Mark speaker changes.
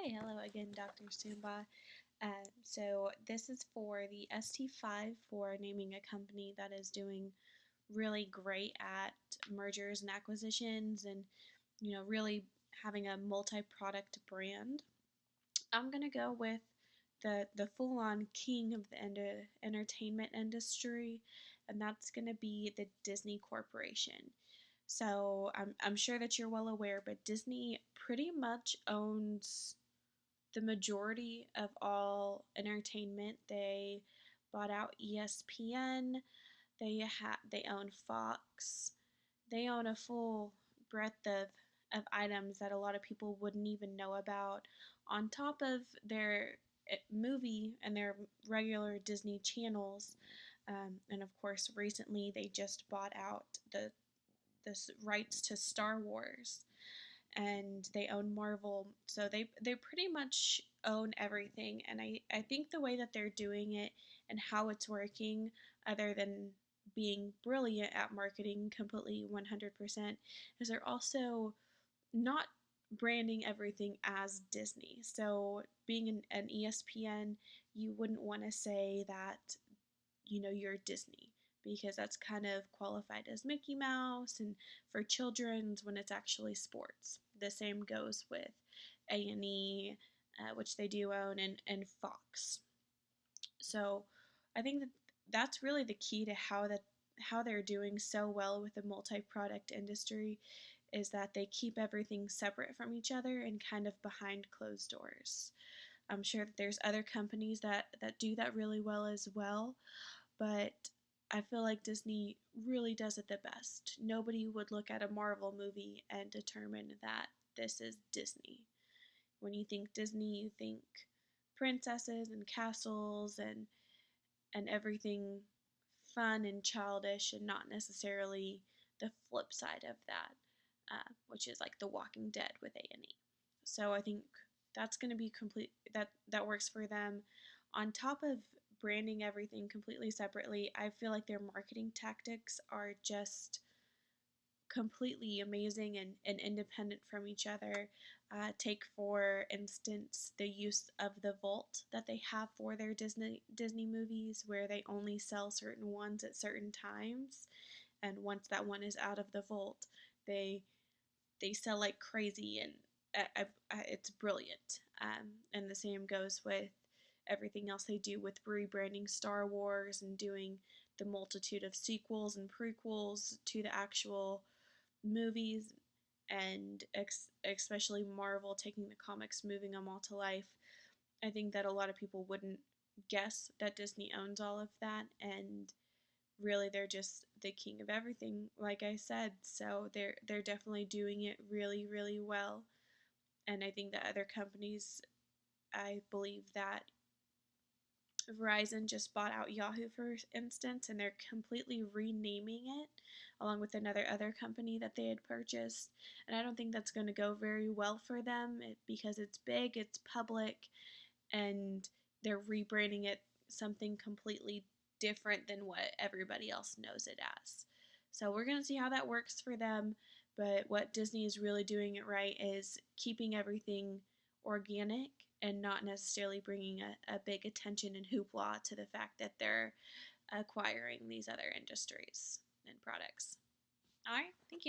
Speaker 1: Hi, hello again, Dr. Sumba. So this is for the ST5 for naming a company that is doing really great at mergers and acquisitions and, really having a multi-product brand. I'm gonna go with the full-on king of the entertainment industry, and that's gonna be the Disney Corporation. So I'm sure that you're well aware, but Disney pretty much owns the majority of all entertainment. They bought out ESPN. They own Fox. They own a full breadth of items that a lot of people wouldn't even know about. On top of their movie and their regular Disney channels, and of course, recently they just bought out the rights to Star Wars, and they own Marvel. So they pretty much own everything. And I think the way that they're doing it and how it's working, other than being brilliant at marketing completely 100%, is they're also not branding everything as Disney. So being an ESPN, you wouldn't want to say that you're Disney, because that's kind of qualified as Mickey Mouse and for children's when it's actually sports. The same goes with A&E, which they do own, and Fox. So I think that that's really the key to how they're doing so well with the multi-product industry, is that they keep everything separate from each other and kind of behind closed doors. I'm sure that there's other companies that do that really well as well, but I feel like Disney really does it the best. Nobody would look at a Marvel movie and determine that this is Disney. When you think Disney, you think princesses and castles and everything fun and childish, and not necessarily the flip side of that, which is like The Walking Dead with A&E. So I think that's going to be complete. That works for them. On top of branding everything completely separately, I feel like their marketing tactics are just completely amazing and independent from each other. Take, for instance, the use of the vault that they have for their Disney movies, where they only sell certain ones at certain times, and once that one is out of the vault, they sell like crazy, and it's brilliant. And the same goes with everything else they do with rebranding Star Wars and doing the multitude of sequels and prequels to the actual movies, and especially Marvel taking the comics, moving them all to life. I think that a lot of people wouldn't guess that Disney owns all of that, and really they're just the king of everything, like I said. So they're definitely doing it really, really well. And I think that other companies, I believe that Verizon just bought out Yahoo, for instance, and they're completely renaming it along with other company that they had purchased. And I don't think that's going to go very well for them, because it's big, it's public, and they're rebranding it something completely different than what everybody else knows it as. So we're going to see how that works for them. But what Disney is really doing it right is keeping everything organic and not necessarily bringing a big attention and hoopla to the fact that they're acquiring these other industries and products. All right, thank you.